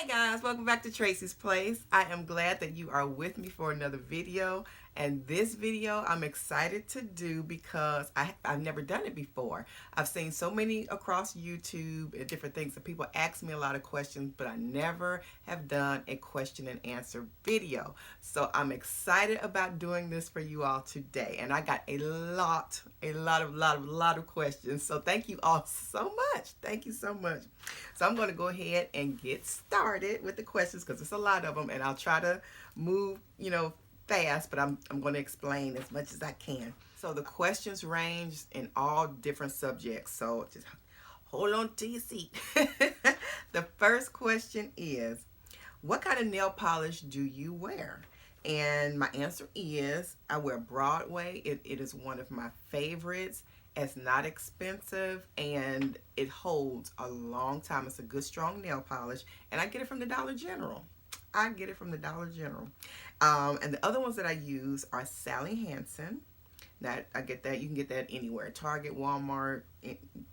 Guys, welcome back to Tracie's Place. I am glad that you are with me for another video, and this video I'm excited to do because I've never done it before. I've seen so many across YouTube and different things that people ask me a lot of questions, but I never have done a question and answer video. So I'm excited about doing this for you all today, and I got a lot of questions. So thank you all so much. Thank you so much. So I'm going to go ahead and get started with the questions because it's a lot of them, and I'll try to move, fast, but I'm going to explain as much as I can. So the questions range in all different subjects, so just hold on to your seat. The first question is, what kind of nail polish do you wear? And my answer is, I wear Broadway. It is one of my favorites. It's not expensive and it holds a long time. It's a good strong nail polish, and I get it from the Dollar General. And the other ones that I use are Sally Hansen. That I get that, you can get that anywhere, Target, Walmart,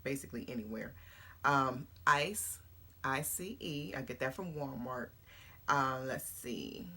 basically anywhere. ICE, I get that from Walmart. Let's see,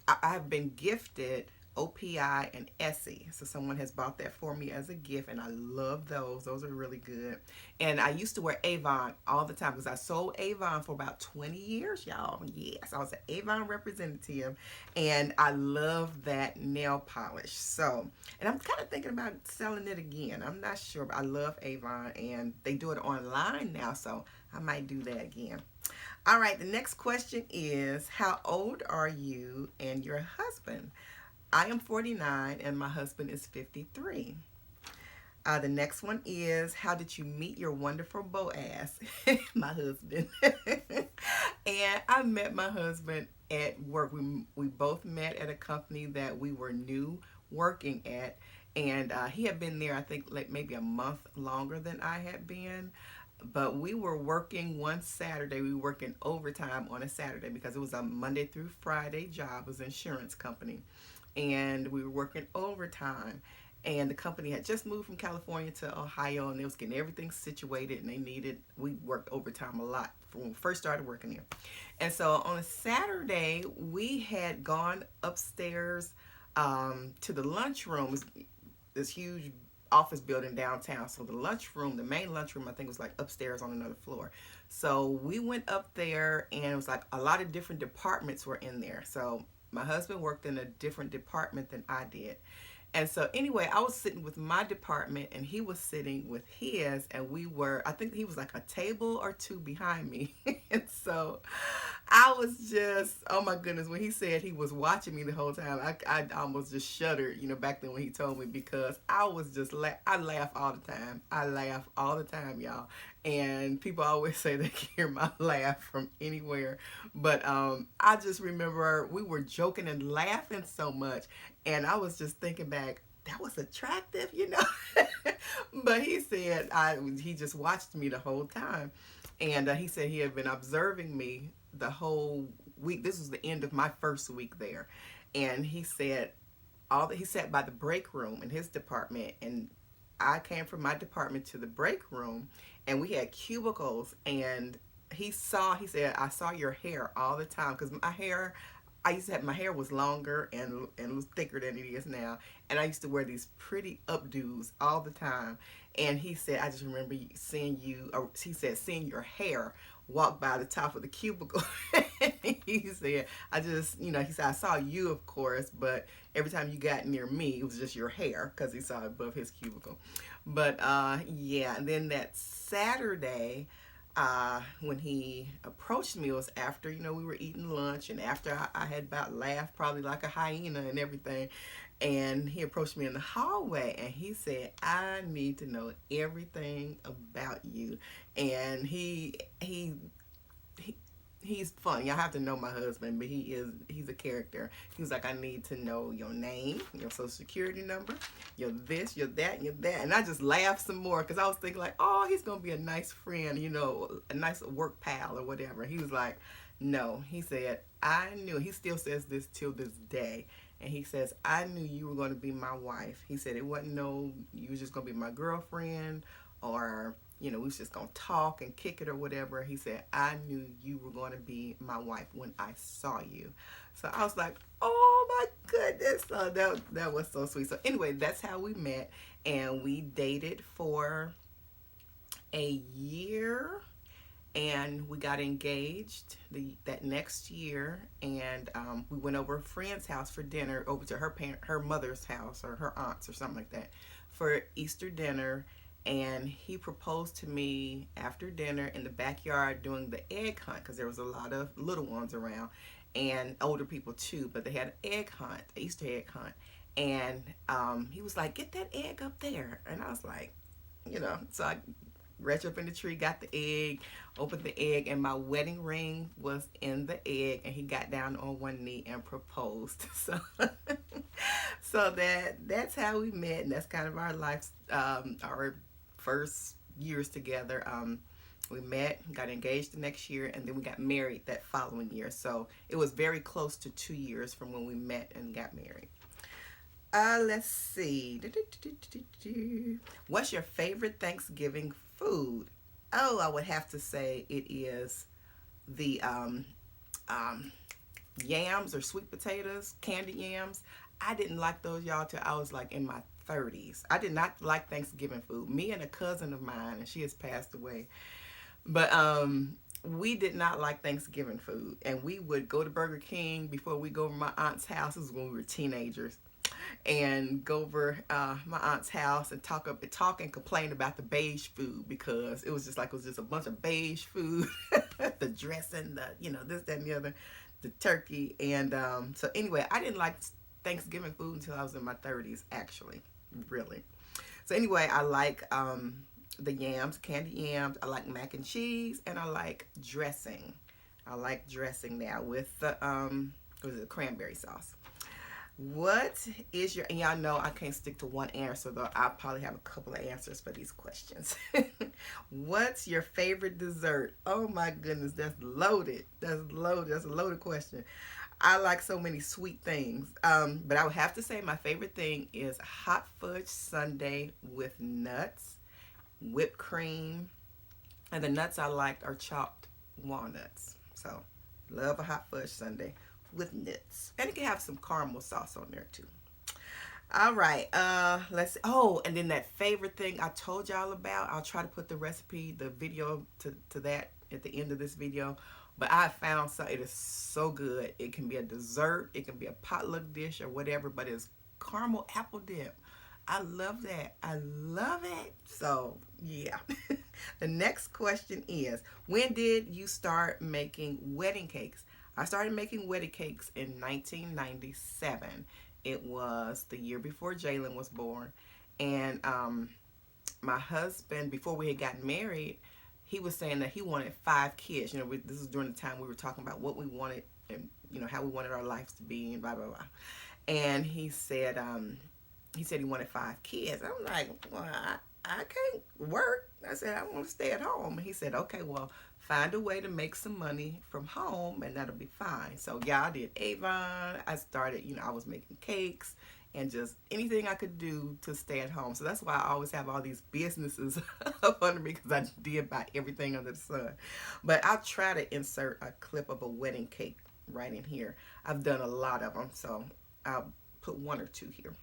I have been gifted OPI and Essie, so someone has bought that for me as a gift, and I love those are really good. And I used to wear Avon all the time because I sold Avon for about 20 years, y'all. Yes, I was an Avon representative, and I love that nail polish. So, and I'm kind of thinking about selling it again. I'm not sure, but I love Avon, and they do it online now, so I might do that again. All right, the next question is, how old are you and your husband? I am 49 and my husband is 53. The next one is, how did you meet your wonderful Boaz? My husband. And I met my husband at work. We both met at a company that we were new working at, and he had been there, I think, like maybe a month longer than I had been. But we were working one Saturday. We were working overtime on a Saturday because it was a Monday through Friday job. It was an insurance company. And we were working overtime. And the company had just moved from California to Ohio, and they was getting everything situated, and we worked overtime a lot when we first started working there. And so on a Saturday, we had gone upstairs to the lunchroom, this huge office building downtown. So the main lunchroom, I think, was like upstairs on another floor. So we went up there, and it was like a lot of different departments were in there. So my husband worked in a different department than I did. And so anyway, I was sitting with my department and he was sitting with his, and I think he was like a table or two behind me. And so I was just, oh my goodness, when he said he was watching me the whole time, I almost just shuddered, back then when he told me, because I was just, I laugh all the time. I laugh all the time, y'all. And people always say they can hear my laugh from anywhere. But I just remember we were joking and laughing so much. And I was just thinking back, that was attractive, But he said he just watched me the whole time. And he said he had been observing me the whole week. This was the end of my first week there. And he said he sat by the break room in his department, and I came from my department to the break room, and we had cubicles, and he said, I saw your hair all the time, because my hair was longer and it was thicker than it is now, and I used to wear these pretty updos all the time. And he said, I just remember seeing seeing your hair walk by the top of the cubicle. He said, he said, I saw you, of course, but every time you got near me, it was just your hair, because he saw it above his cubicle. But yeah, and then that Saturday, when he approached me, it was after, we were eating lunch, and after I had about laughed probably like a hyena and everything. And he approached me in the hallway, and he said, I need to know everything about you. And he's funny. Y'all have to know my husband, but he's a character. He was like, I need to know your name, your social security number, your this, your that, your that. And I just laughed some more, because I was thinking like, oh, he's going to be a nice friend, a nice work pal or whatever. He was like, no. He said, I knew. He still says this till this day. And he says, I knew you were going to be my wife. He said, you was just going to be my girlfriend, or we was just gonna talk and kick it or whatever. He said, I knew you were gonna be my wife when I saw you. So I was like, oh my goodness. So that was so sweet. So anyway, that's how we met, and we dated for a year, and we got engaged that next year, and we went over a friend's house for dinner, over to her mother's house or her aunt's or something like that, for Easter dinner. And he proposed to me after dinner in the backyard doing the egg hunt, because there was a lot of little ones around and older people too, but they had an egg hunt, an Easter egg hunt. And he was like, get that egg up there. And I was like, so I reached up in the tree, got the egg, opened the egg, and my wedding ring was in the egg, and he got down on one knee and proposed. So so that's how we met, and that's kind of our life, our first years together. We met, got engaged the next year, and then we got married that following year. So it was very close to 2 years from when we met and got married. Let's see. What's your favorite Thanksgiving food? Oh, I would have to say it is the yams or sweet potatoes, candy yams. I didn't like those, y'all, till I was like in my 30s. I did not like Thanksgiving food. Me and a cousin of mine, and she has passed away, but we did not like Thanksgiving food, and we would go to Burger King before we go over my aunt's house. This was when we were teenagers, and go over my aunt's house and talk and complain about the beige food, because it was just a bunch of beige food, the dressing, this, that, and the other, the turkey, and so anyway, I didn't like Thanksgiving food until I was in my 30s, actually, really. So anyway, I like the yams, candy yams. I like mac and cheese, and I like dressing. I like dressing now with the cranberry sauce. What is your, and y'all know I can't stick to one answer, though I'll probably have a couple of answers for these questions. What's your favorite dessert? Oh my goodness, that's loaded. That's loaded. That's a loaded question. I like so many sweet things, but I would have to say my favorite thing is hot fudge sundae with nuts, whipped cream, and the nuts I like are chopped walnuts. So love a hot fudge sundae with nuts, and it can have some caramel sauce on there too. All right, let's see. Oh, and then that favorite thing I told y'all about, I'll try to put the recipe, the video to that at the end of this video. But I found it is so good. It can be a dessert, it can be a potluck dish or whatever, but it's caramel apple dip. I love that. I love it. So yeah. The next question is, when did you start making wedding cakes? I started making wedding cakes in 1997. It was the year before Jalen was born. And my husband, before we had gotten married, he was saying that he wanted 5 kids. This is during the time we were talking about what we wanted and, how we wanted our lives to be and blah, blah, blah. And he said he wanted 5 kids. I'm like, well, I can't work. I said, I want to stay at home. And he said, okay, well, find a way to make some money from home and that'll be fine. So yeah, I did Avon. I started, I was making cakes and just anything I could do to stay at home. So that's why I always have all these businesses up under me, because I did buy everything under the sun. But I'll try to insert a clip of a wedding cake right in here. I've done a lot of them, so I'll put 1 or 2 here.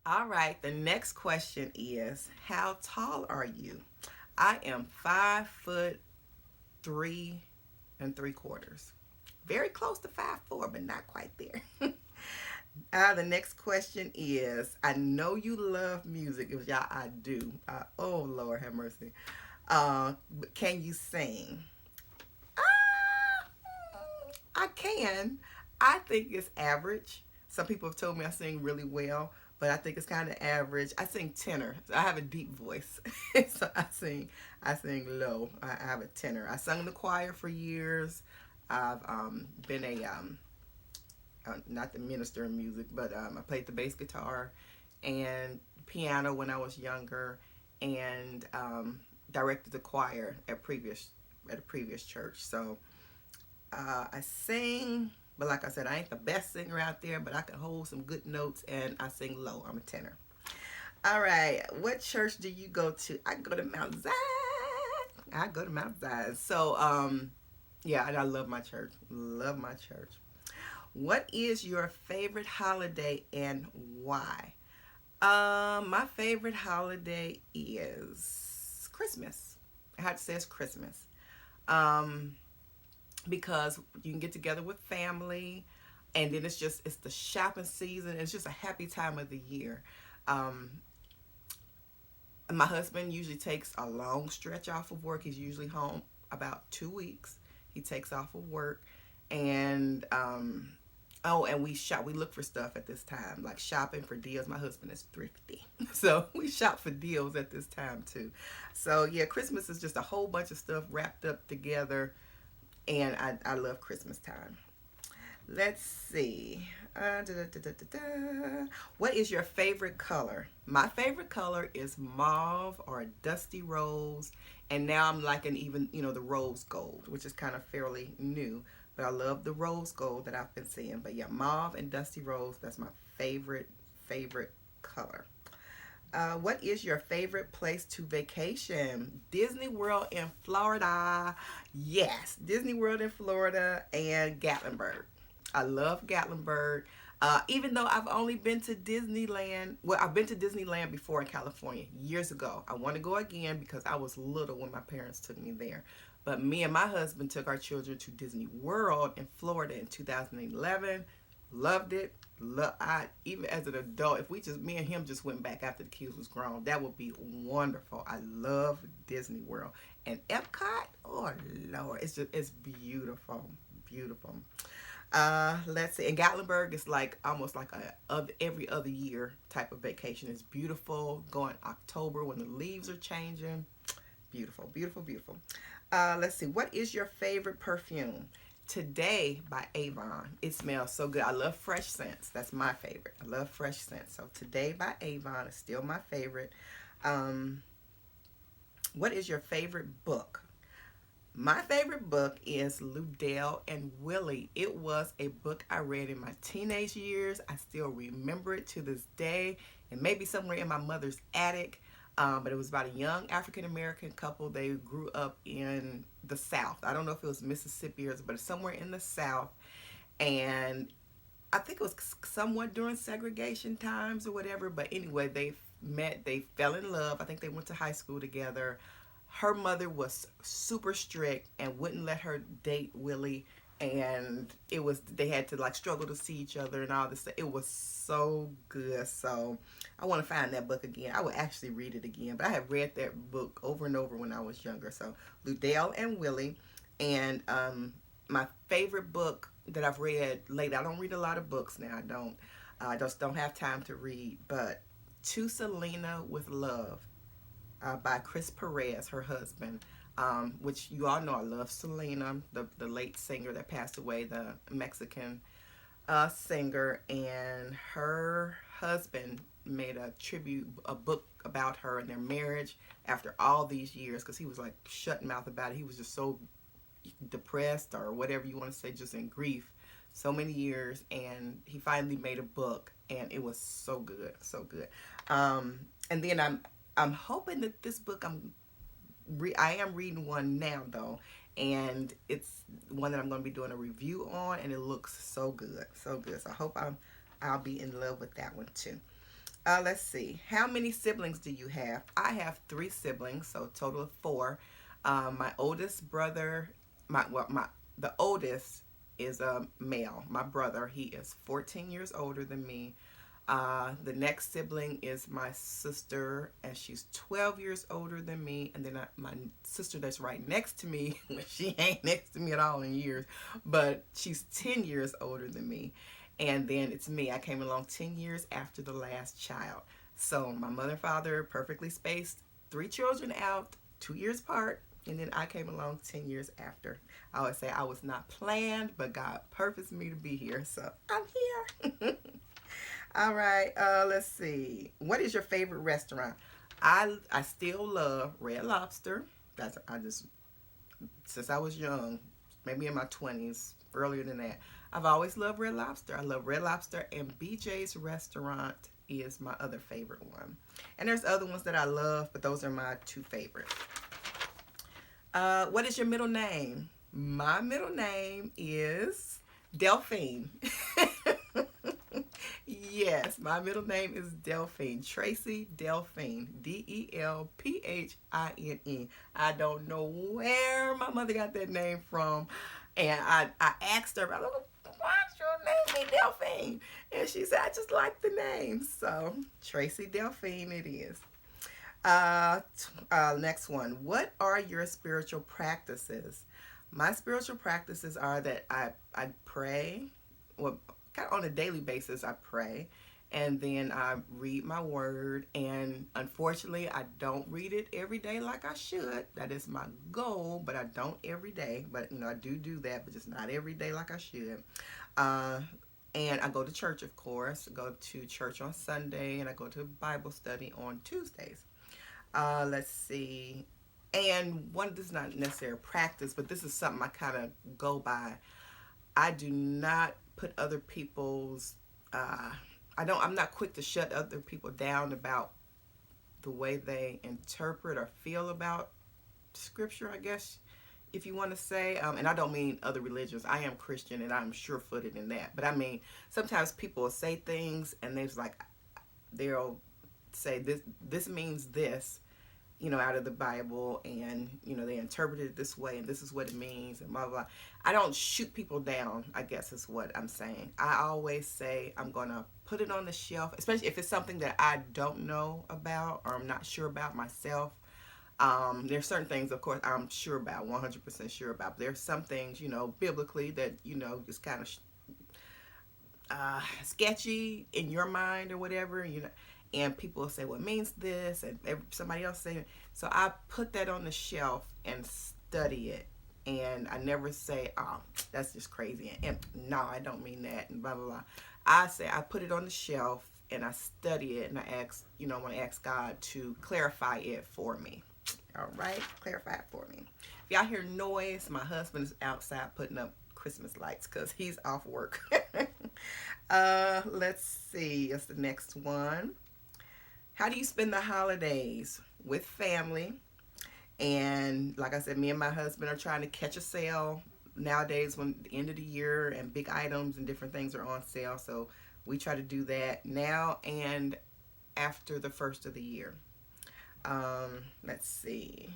All right, the next question is, how tall are you? I am 5'3" Very close to 5'4", but not quite there. The next question is, I know you love music. If y'all, I do. Oh, Lord have mercy. But can you sing? Uh, I can. I think it's average. Some people have told me I sing really well, but I think it's kind of average. I sing tenor. I have a deep voice, so I sing low. I have a tenor. I sung in the choir for years. I've been not the minister in music, but I played the bass guitar and piano when I was younger, and directed the choir at a previous church. So I sing, but like I said, I ain't the best singer out there, but I can hold some good notes, and I sing low. I'm a tenor. All right, what church do you go to? I go to Mount Zion. I go to Mount Zion. So yeah, and I love my church. Love my church. What is your favorite holiday and why? My favorite holiday is Christmas. I had to say it's Christmas. Um, because you can get together with family, and then it's the shopping season. It's just a happy time of the year. Um, my husband usually takes a long stretch off of work. He's usually home about 2 weeks. He takes off of work, and oh, and we shop. We look for stuff at this time, like shopping for deals. My husband is thrifty, so we shop for deals at this time too. So yeah, Christmas is just a whole bunch of stuff wrapped up together, and I love Christmas time. Let's see. What is your favorite color? My favorite color is mauve or a dusty rose, and now I'm liking even the rose gold, which is kind of fairly new. But I love the rose gold that I've been seeing. But yeah, mauve and dusty rose, that's my favorite color. What is your favorite place to vacation? Disney World in Florida. Yes, Disney World in Florida and Gatlinburg. I love Gatlinburg. Even though I've only been to Disneyland, well, I've been to Disneyland before in California years ago. I want to go again because I was little when my parents took me there. But me and my husband took our children to Disney World in Florida in 2011. Loved it. Even as an adult, if me and him just went back after the kids was grown, that would be wonderful. I love Disney World. And Epcot, oh Lord, it's beautiful, beautiful. Let's see. And Gatlinburg is like almost like every other year type of vacation. It's beautiful. Going October when the leaves are changing. Beautiful, beautiful, beautiful. Let's see. What is your favorite perfume? Today by Avon. It smells so good. I love fresh scents. That's my favorite. I love fresh scents. So Today by Avon is still my favorite. What is your favorite book? My favorite book is Ludell and Willie. It was a book I read in my teenage years. I still remember it to this day. It may be somewhere in my mother's attic. But it was about a young African-American couple. They grew up in the South. I don't know if it was Mississippi but it's somewhere in the South. And I think it was somewhat during segregation times or whatever. But anyway, they met. They fell in love. I think they went to high school together. Her mother was super strict and wouldn't let her date Willie. And they had to like struggle to see each other and all this stuff. It was so good. So I want to find that book again. I would actually read it again, but I have read that book over and over when I was younger. So Ludell and Willie. And my favorite book that I've read lately, I don't read a lot of books now. I just don't have time to read, but To Selena with Love by Chris Perez, her husband. Which you all know I love Selena, the late singer that passed away, the Mexican singer, and her husband made a book about her and their marriage after all these years, because he was like shut mouth about it. He was just so depressed or whatever you want to say, just in grief, so many years, and he finally made a book, and it was so good, so good. And then I'm hoping that this book I am reading one now though, and it's one that I'm going to be doing a review on, and it looks so good, so good. So I hope I'll be in love with that one too. Let's see. How many siblings do you have? I have 3 siblings, so a total of 4. My oldest brother, the oldest is a male. My brother, he is 14 years older than me. The next sibling is my sister, and she's 12 years older than me. And then my sister that's right next to me, she ain't next to me at all in years, but she's 10 years older than me. And then it's me. I came along 10 years after the last child. So my mother and father perfectly spaced 3 children out, 2 years apart. And then I came along 10 years after. I always say I was not planned, but God purposed me to be here. So I'm here. All right, let's see. What is your favorite restaurant? I still love Red Lobster. That's I just since I was young, maybe in my 20s, earlier than that. I've always loved Red Lobster. I love Red Lobster, and BJ's Restaurant is my other favorite one. And there's other ones that I love, but those are my two favorites. What is your middle name? My middle name is Delphine. Yes, my middle name is Delphine. Tracie Delphine. Delphine. I don't know where my mother got that name from. And I asked her, I was like, why's your name be Delphine? And she said, I just like the name. So, Tracie Delphine it is. Next one. What are your spiritual practices? My spiritual practices are that I pray. Well, kind of on a daily basis, I pray. And then I read my word. And unfortunately, I don't read it every day like I should. That is my goal, but I don't every day. But, I do that, but just not every day like I should. And I go to church, of course. I go to church on Sunday, and I go to Bible study on Tuesdays. Let's see. And this is not necessarily practice, but this is something I kind of go by. I do not put other people's, I'm not quick to shut other people down about the way they interpret or feel about scripture, I guess, if you want to say. And I don't mean other religions. I am Christian and I'm sure-footed in that. But I mean, sometimes people will say things and they'll say this means this, out of the Bible, and, they interpret it this way, and this is what it means, and blah, blah, blah. I don't shoot people down, I guess is what I'm saying. I always say I'm going to put it on the shelf, especially if it's something that I don't know about or I'm not sure about myself. There's certain things, of course, I'm sure about, 100% sure about. But there's some things, biblically that, just kind of sketchy in your mind or whatever, and people will say, well, it means this, and somebody else saying it. So I put that on the shelf and study it. And I never say, oh, that's just crazy. And no, I don't mean that, and blah, blah, blah. I say I put it on the shelf and I study it, and I ask, I want to ask God to clarify it for me. All right? Clarify it for me. If y'all hear noise, my husband is outside putting up Christmas lights because he's off work. Let's see. That's the next one. How do you spend the holidays? With family. And like I said, me and my husband are trying to catch a sale nowadays when the end of the year and big items and different things are on sale. So we try to do that now and after the first of the year. Let's see.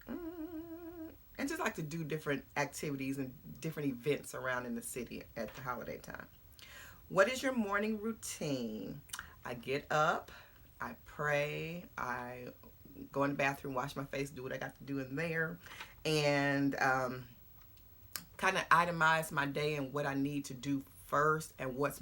And just like to do different activities and different events around in the city at the holiday time. What is your morning routine? I get up. I pray, I go in the bathroom, wash my face, do what I got to do in there, and kind of itemize my day and what I need to do first and what's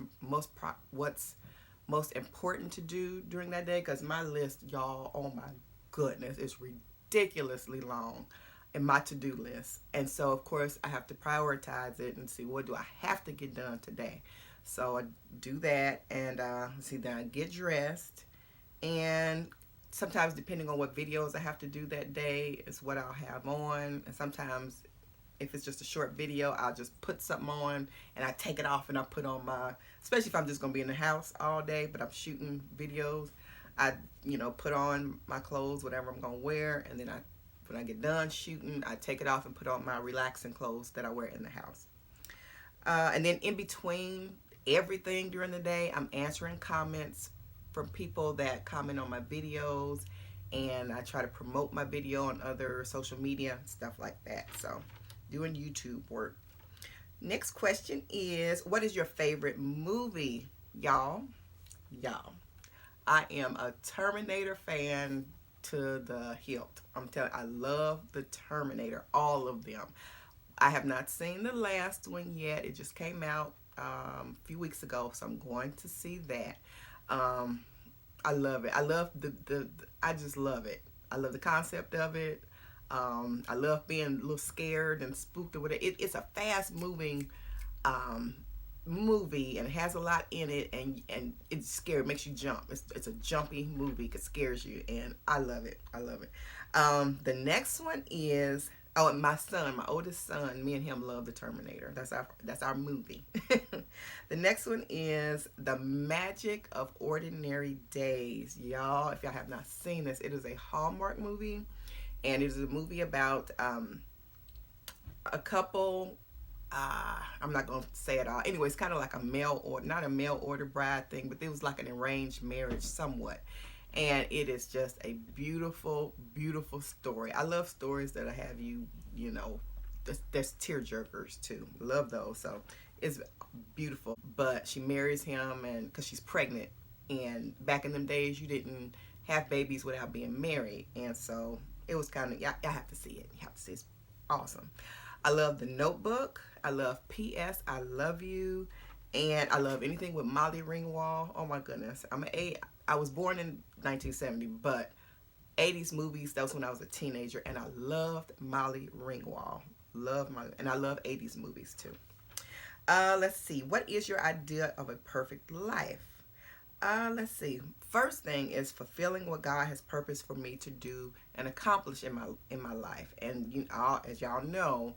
most important to do during that day, because my list, y'all, oh my goodness, is ridiculously long in my to-do list. And so, of course, I have to prioritize it and see what do I have to get done today. So I do that, and then I get dressed. And sometimes, depending on what videos I have to do that day, is what I'll have on. And sometimes, if it's just a short video, I'll just put something on and I take it off and I put on especially if I'm just going to be in the house all day, but I'm shooting videos, I, put on my clothes, whatever I'm going to wear. And then when I get done shooting, I take it off and put on my relaxing clothes that I wear in the house. And then in between everything during the day, I'm answering comments from people that comment on my videos, and I try to promote my video on other social media, stuff like that. So doing YouTube work. Next question is, what is your favorite movie? Y'all, I am a Terminator fan to the hilt. I'm telling you, I love the Terminator, all of them. I have not seen the last one yet. It just came out a few weeks ago, so I'm going to see that. I love it. I love I just love it. I love the concept of it. I love being a little scared and spooked or whatever. It's a fast moving movie, and it has a lot in it, and it's scary. It makes you jump. It's a jumpy movie. It scares you, and I love it. I love it. The next one is, oh, and my son, my oldest son, me and him love the Terminator. That's our movie. The next one is The Magic of Ordinary Days. Y'all, if y'all have not seen this, it is a Hallmark movie, and it is a movie about a couple. I'm not gonna say it all. Anyway, it's kind of like a not a mail order bride thing, but it was like an arranged marriage somewhat. And it is just a beautiful, beautiful story. I love stories that have you, there's tear jerkers too. Love those. So it's beautiful. But she marries him, and because she's pregnant, and back in them days you didn't have babies without being married, and so it was kind of, y'all have to see it. You have to see it. It's awesome. I love The Notebook. I love P.S. I Love You. And I love anything with Molly Ringwald. Oh my goodness. I was born in 1970, but 80s movies, that was when I was a teenager, and I loved Molly Ringwald. And I love 80s movies too. Let's see. What is your idea of a perfect life? Let's see. First thing is fulfilling what God has purposed for me to do and accomplish in my life. And as y'all know,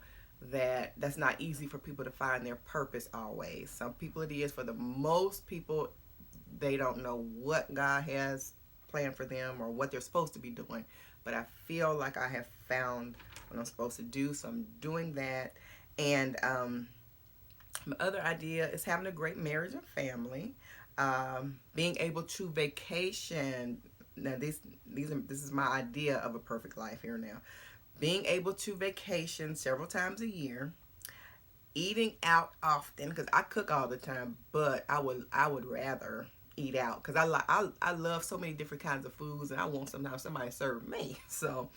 that's not easy for people to find their purpose always. Some people it is. For the most people, they don't know what God has planned for them or what they're supposed to be doing. But I feel like I have found what I'm supposed to do, so I'm doing that. And my other idea is having a great marriage and family. Being able to vacation. Now this is my idea of a perfect life here now. Being able to vacation several times a year, eating out often, because I cook all the time, but I would rather eat out, because I love so many different kinds of foods, and I want sometimes somebody serve me. So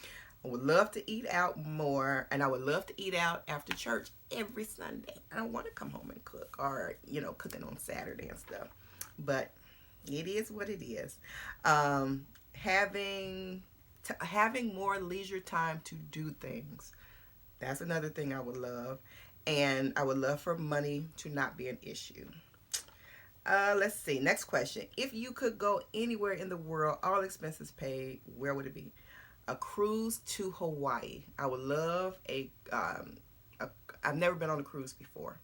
I would love to eat out more, and I would love to eat out after church every Sunday. I don't want to come home and cook, or cooking on Saturday and stuff, but it is what it is. Having more leisure time to do things. That's another thing I would love. And I would love for money to not be an issue. Let's see. Next question. If you could go anywhere in the world, all expenses paid, where would it be? A cruise to Hawaii. I would love I've never been on a cruise before.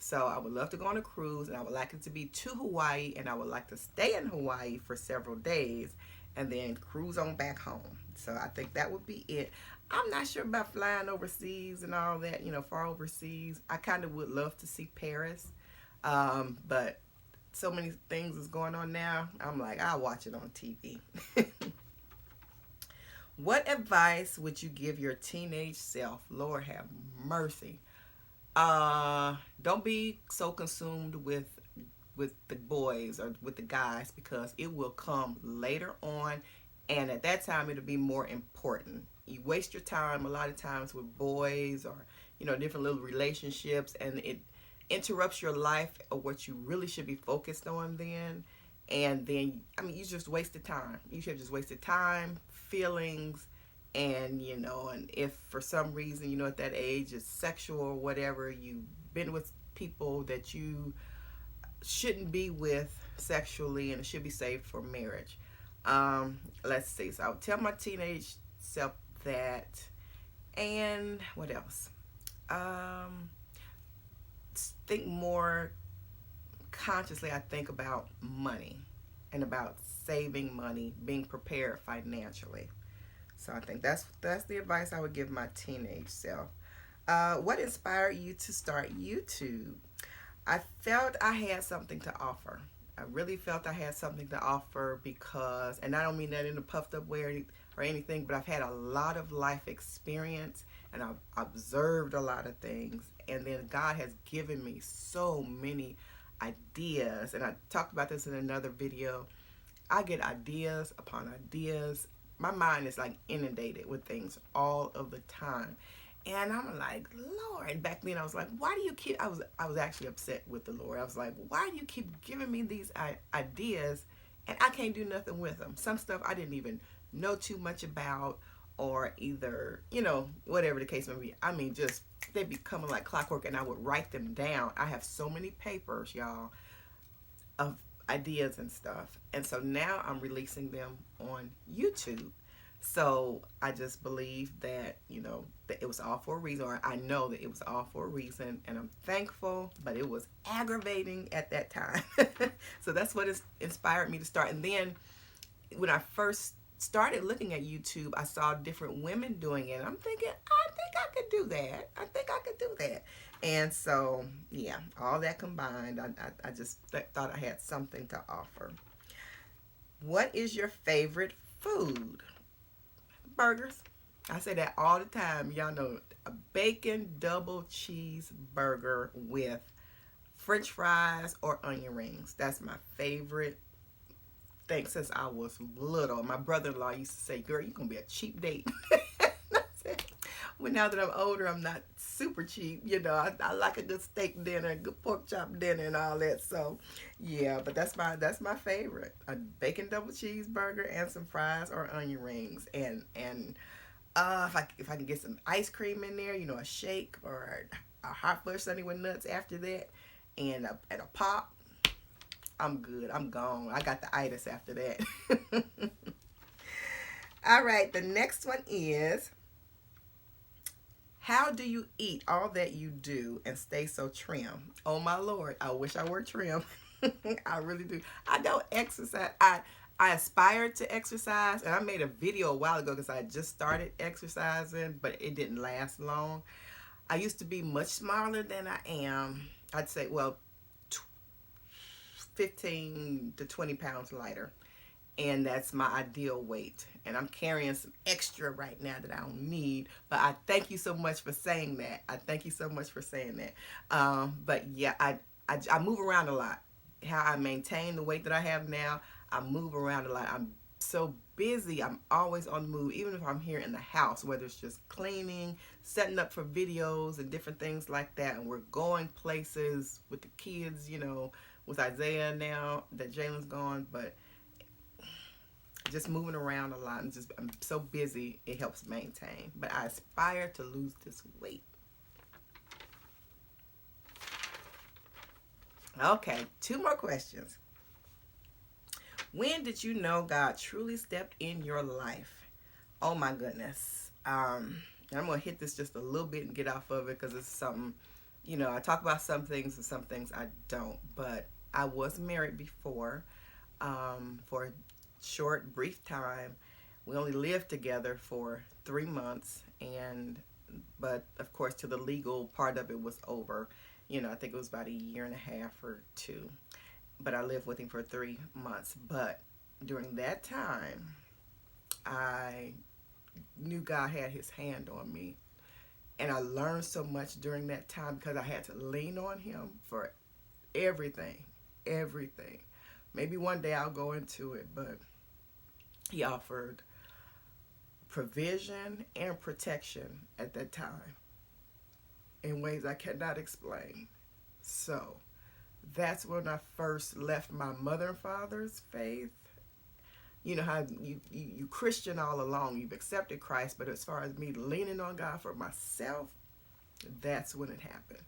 So I would love to go on a cruise, and I would like it to be to Hawaii, and I would like to stay in Hawaii for several days and then cruise on back home. So I think that would be it. I'm not sure about flying overseas and all that, far overseas. I kind of would love to see Paris, but so many things is going on now. I'm like, I'll watch it on TV. What advice would you give your teenage self? Lord have mercy. Don't be so consumed with the boys or with the guys, because it will come later on, and at that time it'll be more important. You waste your time a lot of times with boys or different little relationships, and it interrupts your life of what you really should be focused on then. And then you just wasted time. You should have just wasted time, feelings, and and if for some reason at that age it's sexual or whatever, you've been with people that you shouldn't be with sexually, and it should be saved for marriage. Let's see. So I would tell my teenage self that. And what else? Think more consciously, I think, about money and about saving money, being prepared financially. So I think that's the advice I would give my teenage self. What inspired you to start YouTube? I felt I had something to offer. I really felt I had something to offer because, and I don't mean that in a puffed up way or anything, but I've had a lot of life experience, and I've observed a lot of things, and then God has given me so many ideas, and I talked about this in another video. I get ideas upon ideas. My mind is like inundated with things all of the time. And I'm like, Lord, and back then I was like, why do you keep, I was actually upset with the Lord. I was like, why do you keep giving me these ideas and I can't do nothing with them? Some stuff I didn't even know too much about, or either, you know, whatever the case may be. I mean, just they'd be coming like clockwork, and I would write them down. I have so many papers, y'all, of ideas and stuff. And so now I'm releasing them on YouTube. So I just believe that, you know, that it was all for a reason, or I know that it was all for a reason, and I'm thankful, but it was aggravating at that time. So that's what has inspired me to start. And then when I first started looking at YouTube, I saw different women doing it. I'm thinking, I think I could do that. I think I could do that. And so, yeah, all that combined, I just thought I had something to offer. What is your favorite food? Burgers. I say that all the time. Y'all know, a bacon double cheeseburger with French fries or onion rings. That's my favorite thing since I was little. My brother-in-law used to say, girl, you're going to be a cheap date. Well, now that I'm older, I'm not super cheap. You know, I like a good steak dinner, a good pork chop dinner, and all that. So, yeah, but that's my favorite: a bacon double cheeseburger and some fries or onion rings. And if I can get some ice cream in there, you know, a shake or a hot fudge sundae with nuts after that, and a pop, I'm good. I'm gone. I got the itis after that. All right, the next one is, how do you eat all that you do and stay so trim? Oh my Lord, I wish I were trim. I really do. I don't exercise. I aspire to exercise, and I made a video a while ago because I just started exercising, but it didn't last long. I used to be much smaller than I am. I'd say, well, 15 to 20 pounds lighter. And that's my ideal weight. And I'm carrying some extra right now that I don't need. But I thank you so much for saying that. I thank you so much for saying that. But yeah, I move around a lot. How I maintain the weight that I have now, I move around a lot. I'm so busy. I'm always on the move, even if I'm here in the house, whether it's just cleaning, setting up for videos and different things like that. And we're going places with the kids, you know, with Isaiah now that Jalen's gone. But just moving around a lot, and just I'm so busy, it helps maintain. But I aspire to lose this weight. Okay, 2 more questions. When did you know God truly stepped in your life? Oh my goodness. I'm gonna hit this just a little bit and get off of it because it's something, you know, I talk about some things and some things I don't. But I was married before, for a short, brief time. We only lived together for 3 months, but of course, till the legal part of it was over, you know, I think it was about 1.5 years or 2. But I lived with him for 3 months. But during that time, I knew God had his hand on me. And I learned so much during that time because I had to lean on him for everything. Everything. Maybe one day I'll go into it, but he offered provision and protection at that time in ways I cannot explain. So that's when I first left my mother and father's faith. You know how you Christian all along, you've accepted Christ, but as far as me leaning on God for myself, that's when it happened.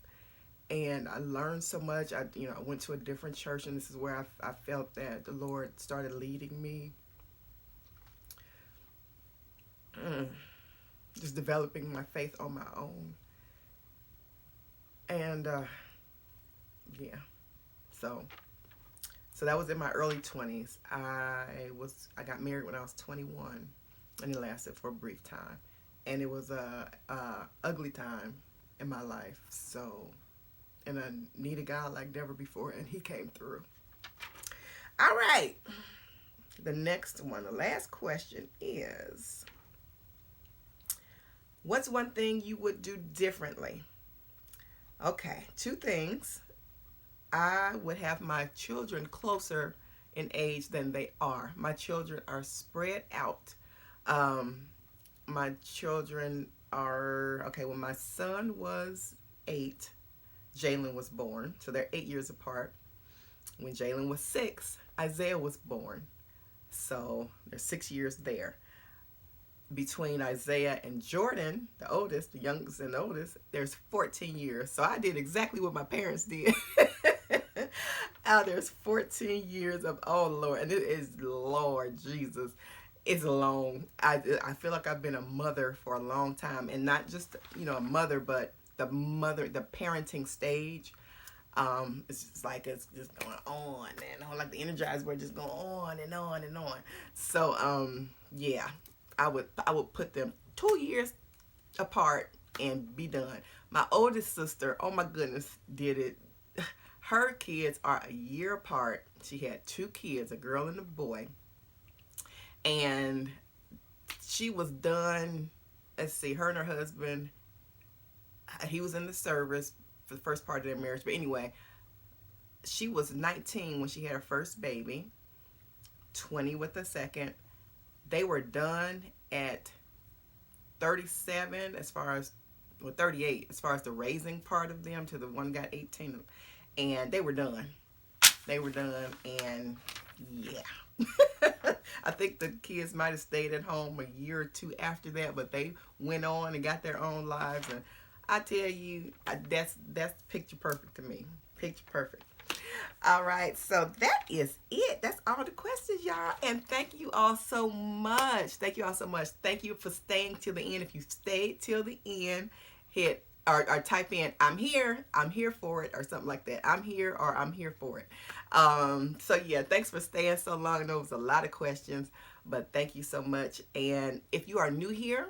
And I learned so much. I went to a different church, and this is where I felt that the Lord started leading me. Just developing my faith on my own. And yeah. So that was in my early 20s. I got married when I was 21, and it lasted for a brief time. And it was a ugly time in my life. So, and I needed God like never before, and he came through. All right. The next one, the last question is, what's one thing you would do differently? Okay, 2 things. I would have my children closer in age than they are. My children are spread out. My children are, okay, when my son was 8, Jalen was born. So they're 8 years apart. When Jalen was 6, Isaiah was born. So there's 6 years there. between Isaiah and Jordan, the oldest, the youngest and the oldest, there's 14 years. So I did exactly what my parents did. There's 14 years of, oh Lord, and it is, Lord Jesus, it's long. I feel like I've been a mother for a long time, and not just, a mother, but the parenting stage. It's just like it's just going on and on, like the Energized word just going on and on and on. So yeah, I would put them 2 years apart and be done. My oldest sister, oh my goodness, did it. Her kids are a year apart. She had 2 kids, a girl and a boy, and she was done. Let's see, her and her husband, he was in the service for the first part of their marriage, but anyway, she was 19 when she had her first baby, 20 with the second. They were done at 37 as far as, well, 38 as far as the raising part of them, to the one got 18, and they were done. They were done, and yeah. I think the kids might have stayed at home a year or 2 after that, but they went on and got their own lives, and I tell you, that's picture perfect to me. Picture perfect. All right, so that is it. That's all the questions, y'all. And thank you all so much. Thank you all so much. Thank you for staying till the end. If you stayed till the end, hit or type in I'm here for it, or something like that. I'm here, or I'm here for it. So yeah, thanks for staying so long. I know it was a lot of questions, but thank you so much. And if you are new here,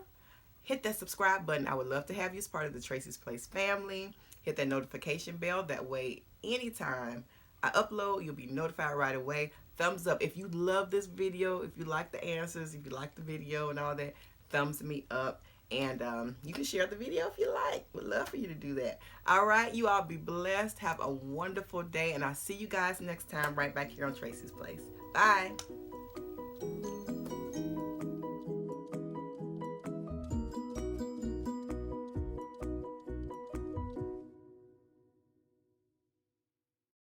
hit that subscribe button. I would love to have you as part of the Tracie's Place family. Hit that notification bell. That way, anytime I upload, you'll be notified right away. Thumbs up if you love this video, if you like the answers, if you like the video and all that, thumbs me up. And you can share the video if you like. Would love for you to do that. All right, you all be blessed. Have a wonderful day, and I'll see you guys next time right back here on Tracie's Place. Bye.